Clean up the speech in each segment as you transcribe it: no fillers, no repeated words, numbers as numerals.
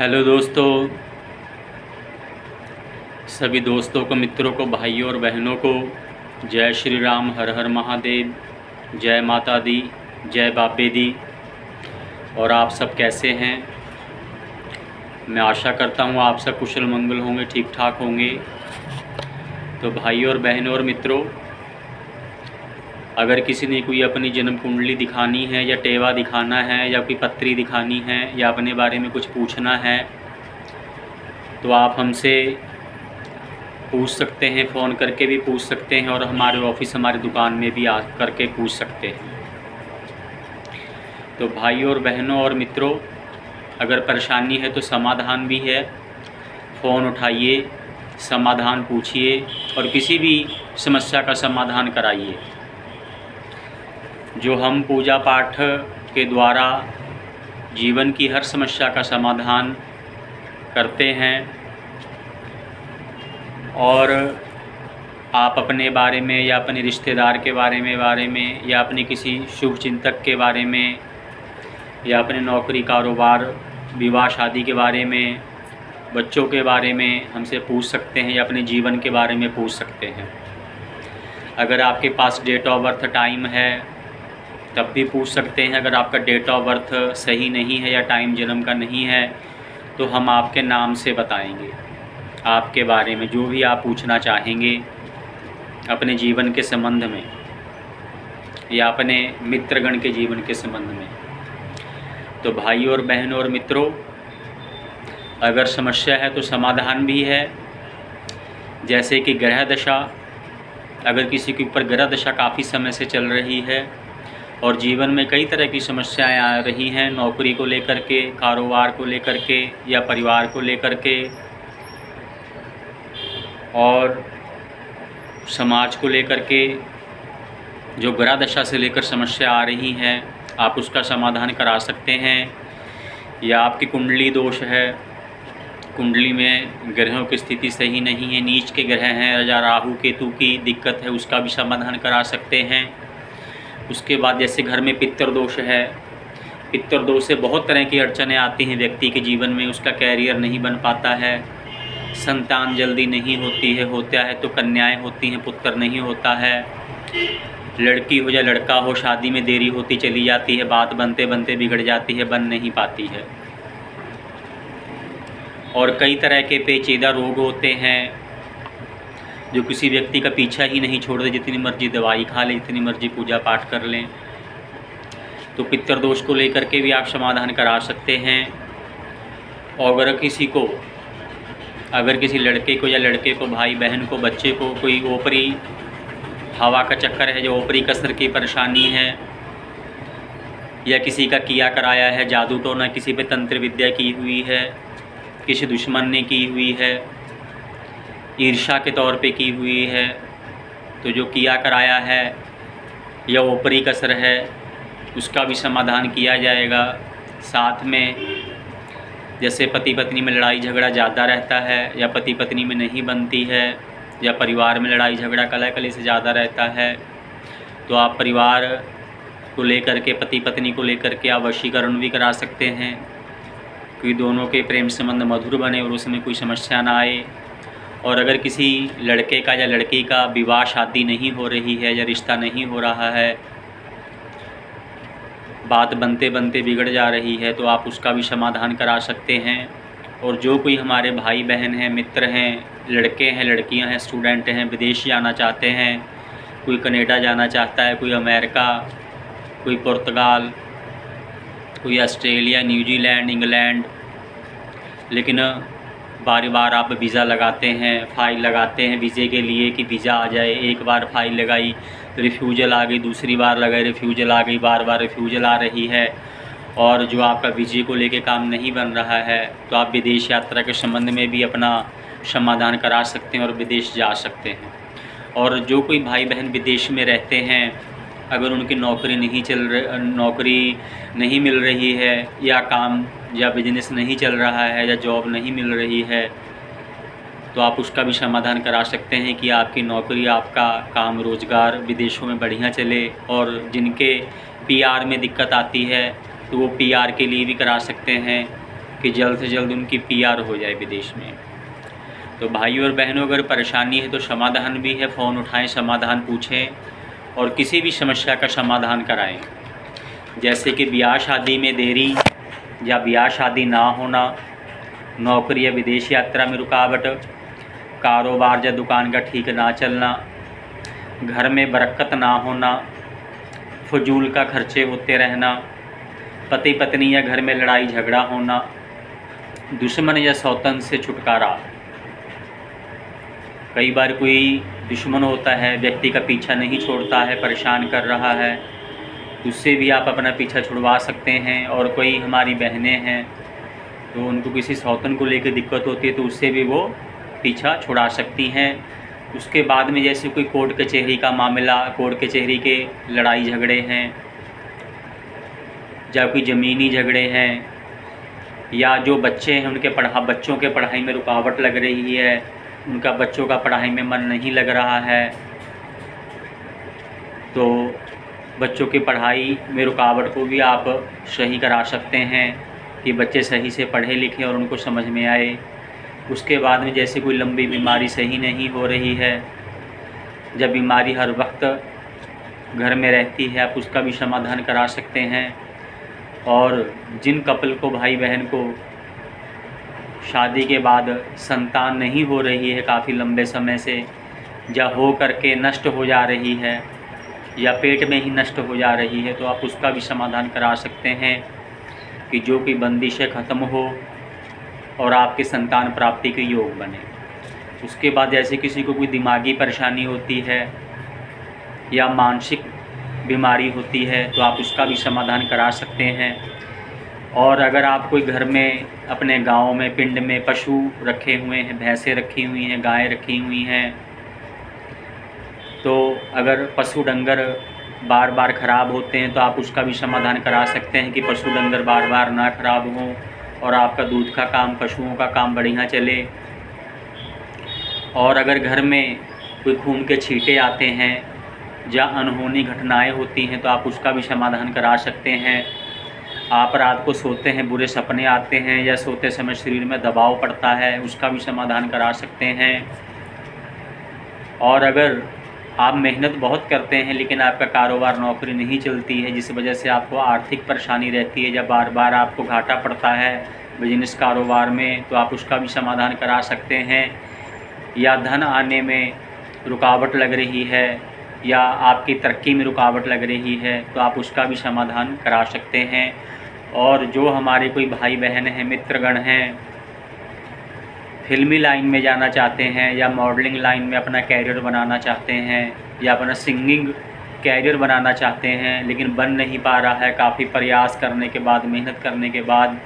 Hello दोस्तों, सभी दोस्तों को, मित्रों को, भाइयों और बहनों को जय श्री राम, हर हर महादेव, जय माता दी, जय बाबे दी। और आप सब कैसे हैं? मैं आशा करता हूँ आप सब कुशल मंगल होंगे, ठीक ठाक होंगे। तो भाइयों और बहनों और मित्रों, अगर किसी ने कोई अपनी जन्म कुंडली दिखानी है या टेवा दिखाना है या कोई पत्री दिखानी है या अपने बारे में कुछ पूछना है तो आप हमसे पूछ सकते हैं, फ़ोन करके भी पूछ सकते हैं और हमारे ऑफिस, हमारी दुकान में भी आ करके पूछ सकते हैं। तो भाइयों और बहनों और मित्रों, अगर परेशानी है तो समाधान भी है। फ़ोन उठाइए, समाधान पूछिए और किसी भी समस्या का समाधान कराइए। जो हम पूजा पाठ के द्वारा जीवन की हर समस्या का समाधान करते हैं। और आप अपने बारे में या अपने रिश्तेदार के बारे में या अपने किसी शुभ चिंतक के बारे में या अपने नौकरी, कारोबार, विवाह, शादी के बारे में, बच्चों के बारे में हमसे पूछ सकते हैं या अपने जीवन के बारे में पूछ सकते हैं। अगर आपके पास डेट ऑफ बर्थ टाइम है तब भी पूछ सकते हैं। अगर आपका डेट ऑफ बर्थ सही नहीं है या टाइम जन्म का नहीं है तो हम आपके नाम से बताएंगे, आपके बारे में जो भी आप पूछना चाहेंगे अपने जीवन के संबंध में या अपने मित्रगण के जीवन के संबंध में। तो भाइयों और बहनों और मित्रों, अगर समस्या है तो समाधान भी है। जैसे कि ग्रह दशा, अगर किसी के ऊपर ग्रह दशा काफ़ी समय से चल रही है और जीवन में कई तरह की समस्याएं आ रही हैं, नौकरी को लेकर के, कारोबार को लेकर के या परिवार को लेकर के और समाज को लेकर के, जो ग्रह दशा से लेकर समस्या आ रही हैं आप उसका समाधान करा सकते हैं। या आपकी कुंडली दोष है, कुंडली में ग्रहों की स्थिति सही नहीं है, नीच के ग्रह हैं या राहु केतु की दिक्कत है, उसका भी समाधान करा सकते हैं। उसके बाद जैसे घर में पितृ दोष है, पितृ दोष से बहुत तरह की अड़चनें आती हैं व्यक्ति के जीवन में। उसका कैरियर नहीं बन पाता है, संतान जल्दी नहीं होती है, होता है तो कन्याएं होती हैं, पुत्र नहीं होता है। लड़की हो या लड़का हो, शादी में देरी होती चली जाती है, बात बनते बनते बिगड़ जाती है, बन नहीं पाती है। और कई तरह के पेचीदा रोग होते हैं जो किसी व्यक्ति का पीछा ही नहीं छोड़ते, जितनी मर्जी दवाई खा लें, जितनी मर्जी पूजा पाठ कर लें। तो पितृ दोष को लेकर के भी आप समाधान करा सकते हैं। और अगर किसी लड़के को या लड़के को, भाई बहन को, बच्चे को कोई ओपरी हवा का चक्कर है, जो ओपरी कसर की परेशानी है, या किसी का किया कराया है जादू टोना, किसी पे तंत्र विद्या की हुई है, किसी दुश्मन ने की हुई है, ईर्ष्या के तौर पे की हुई है, तो जो किया कराया है या ओपरी कसर है उसका भी समाधान किया जाएगा। साथ में जैसे पति पत्नी में लड़ाई झगड़ा ज़्यादा रहता है या पति पत्नी में नहीं बनती है या परिवार में लड़ाई झगड़ा कलह कली से ज़्यादा रहता है, तो आप परिवार को लेकर के, पति पत्नी को लेकर के आप वशीकरण भी करा सकते हैं, क्योंकि दोनों के प्रेम संबंध मधुर बने और उसमें कोई समस्या ना आए। और अगर किसी लड़के का या लड़की का विवाह शादी नहीं हो रही है या रिश्ता नहीं हो रहा है, बात बनते बनते बिगड़ जा रही है, तो आप उसका भी समाधान करा सकते हैं। और जो कोई हमारे भाई बहन हैं, मित्र हैं, लड़के हैं, लड़कियां हैं, स्टूडेंट हैं, विदेश जाना चाहते हैं, कोई कनाडा जाना चाहता है, कोई अमेरिका, कोई पुर्तगाल, कोई ऑस्ट्रेलिया, न्यूजीलैंड, इंग्लैंड, लेकिन बार बार आप वीज़ा लगाते हैं, फ़ाइल लगाते हैं वीज़े के लिए कि वीज़ा आ जाए। एक बार फ़ाइल लगाई रिफ्यूज़ल आ गई, दूसरी बार लगाई रिफ्यूज़ल आ गई, बार बार रिफ्यूज़ल आ रही है और जो आपका वीज़े को लेके काम नहीं बन रहा है, तो आप विदेश यात्रा के संबंध में भी अपना समाधान करा सकते हैं और विदेश जा सकते हैं। और जो कोई भाई बहन विदेश में रहते हैं, अगर उनकी नौकरी नहीं मिल रही है या काम या बिजनेस नहीं चल रहा है या जॉब नहीं मिल रही है, तो आप उसका भी समाधान करा सकते हैं कि आपकी नौकरी, आपका काम रोज़गार विदेशों में बढ़िया चले। और जिनके पीआर में दिक्कत आती है तो वो पीआर के लिए भी करा सकते हैं कि जल्द से जल्द उनकी PR हो जाए विदेश में। तो भाइयों और बहनों, अगर परेशानी है तो समाधान भी है, फ़ोन उठाएं, समाधान पूछें और किसी भी समस्या का समाधान कराएं। जैसे कि ब्याह शादी में देरी या ब्याह शादी ना होना, नौकरी या विदेश यात्रा में रुकावट, कारोबार या दुकान का ठीक ना चलना, घर में बरकत ना होना, फजूल का खर्चे होते रहना, पति पत्नी या घर में लड़ाई झगड़ा होना, दुश्मन या सौतन से छुटकारा। कई बार कोई दुश्मन होता है, व्यक्ति का पीछा नहीं छोड़ता है, परेशान कर रहा है, उससे भी आप अपना पीछा छुड़वा सकते हैं। और कोई हमारी बहनें हैं तो उनको किसी सौतन को लेकर दिक्कत होती है तो उससे भी वो पीछा छुड़ा सकती हैं। उसके बाद में जैसे कोई कोर्ट कचहरी का मामला, कोर्ट कचहरी के लड़ाई झगड़े हैं या कोई ज़मीनी झगड़े हैं, या जो बच्चे हैं उनके बच्चों के पढ़ाई में रुकावट लग रही है, उनका बच्चों का पढ़ाई में मन नहीं लग रहा है, तो बच्चों की पढ़ाई में रुकावट को भी आप सही करा सकते हैं कि बच्चे सही से पढ़े लिखें और उनको समझ में आए। उसके बाद में जैसे कोई लंबी बीमारी सही नहीं हो रही है, जब बीमारी हर वक्त घर में रहती है, आप उसका भी समाधान करा सकते हैं। और जिन कपल को, भाई बहन को शादी के बाद संतान नहीं हो रही है काफ़ी लंबे समय से, या हो करके नष्ट हो जा रही है या पेट में ही नष्ट हो जा रही है, तो आप उसका भी समाधान करा सकते हैं कि जो कि बंदिशें ख़त्म हो और आपके संतान प्राप्ति के योग बने। उसके बाद जैसे किसी को कोई दिमागी परेशानी होती है या मानसिक बीमारी होती है तो आप उसका भी समाधान करा सकते हैं। और अगर आप कोई घर में अपने गांव में, पिंड में पशु रखे हुए हैं, भैंसें रखी हुई हैं, गायें रखी हुई हैं, तो अगर पशु डंगर बार बार ख़राब होते हैं तो आप उसका भी समाधान करा सकते हैं कि पशु डंगर बार बार ना ख़राब हों और आपका दूध का काम, पशुओं का काम बढ़िया चले। और अगर घर में कोई खून के छींटे आते हैं या अनहोनी घटनाएं होती हैं तो आप उसका भी समाधान करा सकते हैं। आप रात को सोते हैं, बुरे सपने आते हैं या सोते समय शरीर में दबाव पड़ता है, उसका भी समाधान करा सकते हैं। और अगर आप मेहनत बहुत करते हैं लेकिन आपका कारोबार, नौकरी नहीं चलती है, जिस वजह से आपको आर्थिक परेशानी रहती है या बार बार आपको घाटा पड़ता है बिजनेस कारोबार में, तो आप उसका भी समाधान करा सकते हैं। या धन आने में रुकावट लग रही है या आपकी तरक्की में रुकावट लग रही है तो आप उसका भी समाधान करा सकते हैं। और जो हमारे कोई भाई बहन हैं, मित्रगण हैं, फिल्मी लाइन में जाना चाहते हैं या मॉडलिंग लाइन में अपना कैरियर बनाना चाहते हैं या अपना सिंगिंग कैरियर बनाना चाहते हैं लेकिन बन नहीं पा रहा है, काफ़ी प्रयास करने के बाद, मेहनत करने के बाद,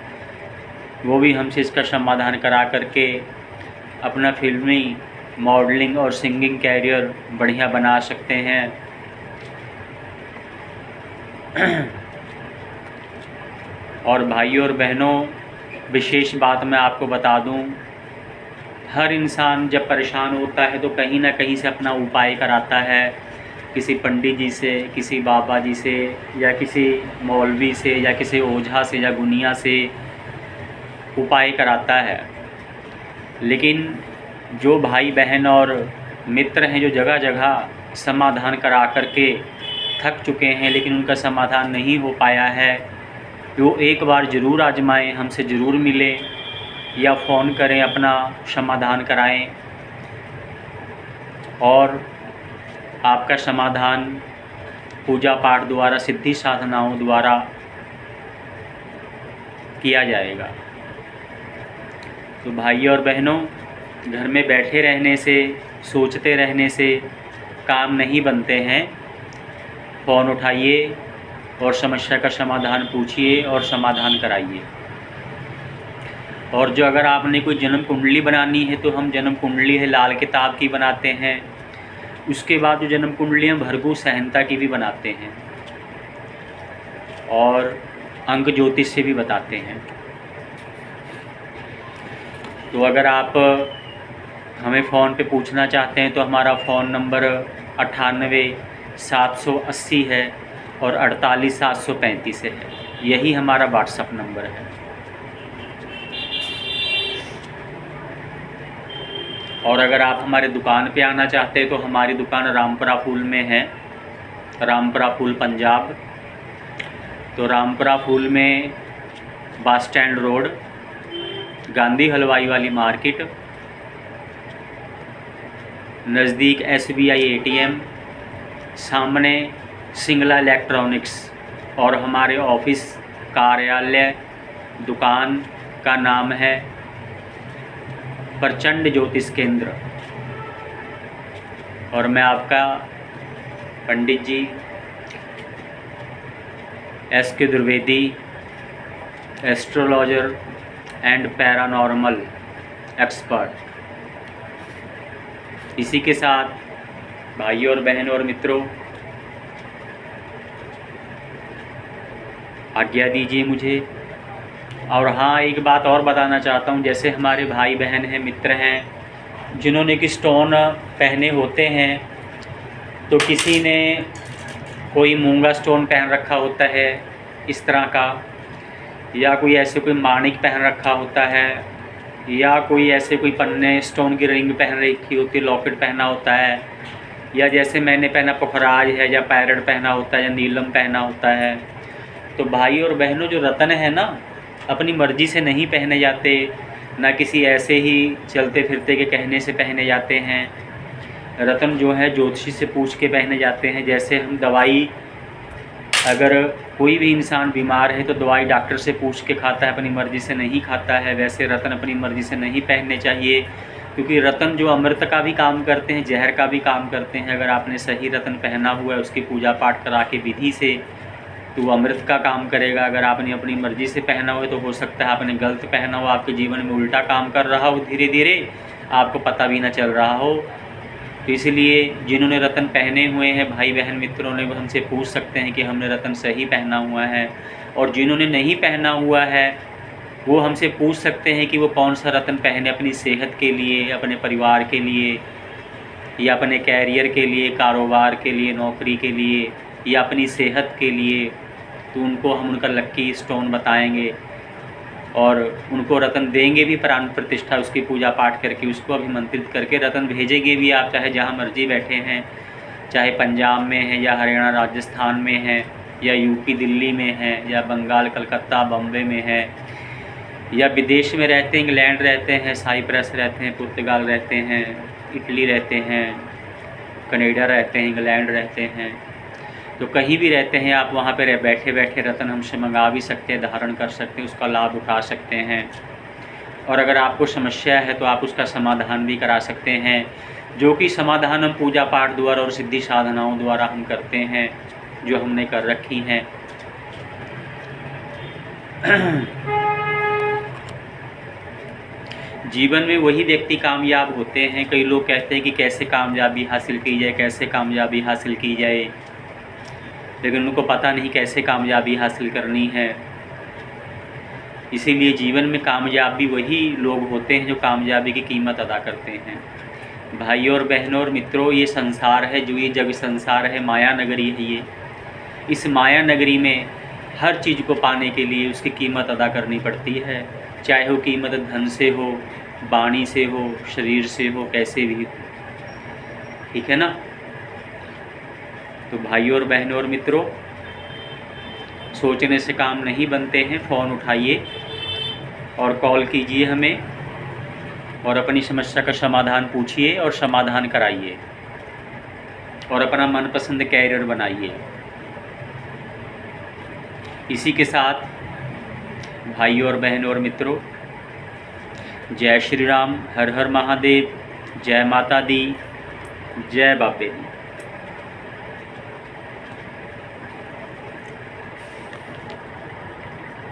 वो भी हमसे इसका समाधान करा करके अपना फिल्मी, मॉडलिंग और सिंगिंग कैरियर बढ़िया बना सकते हैं। और भाइयों और बहनों, विशेष बात मैं आपको बता दूं, हर इंसान जब परेशान होता है तो कहीं ना कहीं से अपना उपाय कराता है, किसी पंडित जी से, किसी बाबा जी से या किसी मौलवी से या किसी ओझा से या गुनिया से उपाय कराता है। लेकिन जो भाई बहन और मित्र हैं जो जगह जगह समाधान करा करके थक चुके हैं लेकिन उनका समाधान नहीं हो पाया है, वो एक बार ज़रूर आजमाएं, हमसे ज़रूर मिलें या फ़ोन करें, अपना समाधान कराएं और आपका समाधान पूजा पाठ द्वारा, सिद्धि साधनाओं द्वारा किया जाएगा। तो भाइयों और बहनों, घर में बैठे रहने से, सोचते रहने से काम नहीं बनते हैं। फ़ोन उठाइए और समस्या का समाधान पूछिए और समाधान कराइए। और जो अगर आपने कोई जन्म कुंडली बनानी है तो हम जन्म कुंडली है लाल किताब की बनाते हैं। उसके बाद जो जन्म कुंडलियाँ भृगु सहनता की भी बनाते हैं और अंक ज्योतिष से भी बताते हैं। तो अगर आप हमें फ़ोन पे पूछना चाहते हैं तो हमारा फ़ोन नंबर 98-780 है और 48-735 है। यही हमारा व्हाट्सअप नंबर है। और अगर आप हमारे दुकान पे आना चाहते हैं तो हमारी दुकान रामपुरा फूल में है, रामपुरा फूल पंजाब। तो रामपुरा फूल में बस स्टैंड रोड, गांधी हलवाई वाली मार्केट, नज़दीक SBI ATM, सामने सिंगला इलेक्ट्रॉनिक्स। और हमारे ऑफिस, कार्यालय, दुकान का नाम है प्रचंड ज्योतिष केंद्र। और मैं आपका पंडित जी SK Dwivedi, astrologer and paranormal expert. इसी के साथ भाइयों और बहनों और मित्रों, आज्ञा दीजिए मुझे। और हाँ, एक बात और बताना चाहता हूँ, जैसे हमारे भाई बहन हैं, मित्र हैं, जिन्होंने कि स्टोन पहने होते हैं, तो किसी ने कोई मूंगा स्टोन पहन रखा होता है इस तरह का, या कोई ऐसे कोई माणिक पहन रखा होता है, या कोई ऐसे कोई पन्ने स्टोन की रिंग पहन रखी होती है, लॉकेट पहना होता है, या जैसे मैंने पहना पुखराज है, या पैरट पहना होता है, या नीलम पहना होता है। तो भाई और बहनों, जो रत्न है ना, अपनी मर्ज़ी से नहीं पहने जाते, ना किसी ऐसे ही चलते फिरते के कहने से पहने जाते हैं। रत्न जो है ज्योतिषी से पूछ के पहने जाते हैं। जैसे हम दवाई, अगर कोई भी इंसान बीमार है तो दवाई डॉक्टर से पूछ के खाता है, अपनी मर्ज़ी से नहीं खाता है। वैसे रत्न अपनी मर्ज़ी से नहीं पहनने चाहिए, क्योंकि रत्न जो अमृत का भी काम करते हैं, जहर का भी काम करते हैं। अगर आपने सही रत्न पहना हुआ है, उसकी पूजा पाठ करा के विधि से, तो वो अमृत का काम करेगा। अगर आपने अपनी मर्ज़ी से पहना हो तो हो सकता है आपने गलत पहना हो, आपके जीवन में उल्टा काम कर रहा हो, धीरे धीरे आपको पता भी ना चल रहा हो। तो इसलिए जिन्होंने रत्न पहने हुए हैं, भाई बहन मित्रों ने, वो हमसे पूछ सकते हैं कि हमने रत्न सही पहना हुआ है। और जिन्होंने नहीं पहना हुआ है, वो हमसे पूछ सकते हैं कि वो कौन सा रत्न पहने, अपनी सेहत के लिए, अपने परिवार के लिए, या अपने कैरियर के लिए, कारोबार के लिए, नौकरी के लिए, या अपनी सेहत के लिए। तो उनको हम उनका लक्की स्टोन बताएंगे और उनको रत्न देंगे भी, प्राण प्रतिष्ठा उसकी पूजा पाठ करके, उसको अभिमंत्रित करके रत्न भेजेंगे भी। आप चाहे जहाँ मर्जी बैठे हैं, चाहे पंजाब में हैं, या हरियाणा राजस्थान में हैं, या यूपी दिल्ली में हैं, या बंगाल कलकत्ता बम्बे में हैं, या विदेश में रहते हैं, इंग्लैंड रहते हैं, साइप्रस रहते हैं, पुर्तगाल रहते हैं, इटली रहते हैं, कनाडा रहते हैं, इंग्लैंड रहते हैं। तो कहीं भी रहते हैं आप, वहाँ पर बैठे बैठे रत्न हमसे मंगा भी सकते हैं, धारण कर सकते हैं, उसका लाभ उठा सकते हैं। और अगर आपको समस्या है तो आप उसका समाधान भी करा सकते हैं, जो कि समाधान हम पूजा पाठ द्वारा और सिद्धि साधनाओं द्वारा हम करते हैं, जो हमने कर रखी हैं। जीवन में वही व्यक्ति कामयाब होते हैं। कई लोग कहते हैं कि कैसे कामयाबी हासिल की जाए, कैसे कामयाबी हासिल की जाए, लेकिन उनको पता नहीं कैसे कामयाबी हासिल करनी है। इसीलिए जीवन में कामयाब भी वही लोग होते हैं जो कामयाबी की कीमत अदा करते हैं। भाइयों और बहनों और मित्रों, ये संसार है, जो ये जग संसार है, माया नगरी है ये। इस माया नगरी में हर चीज़ को पाने के लिए उसकी कीमत अदा करनी पड़ती है, चाहे वो कीमत धन से हो, वाणी से हो, शरीर से हो, कैसे भी हो। ठीक है ना। तो भाइयों और बहनों और मित्रों, सोचने से काम नहीं बनते हैं। फ़ोन उठाइए और कॉल कीजिए हमें, और अपनी समस्या का समाधान पूछिए और समाधान कराइए, और अपना मनपसंद कैरियर बनाइए। इसी के साथ भाइयों और बहनों और मित्रों, जय श्री राम, हर हर महादेव, जय माता दी, जय बाबे दी।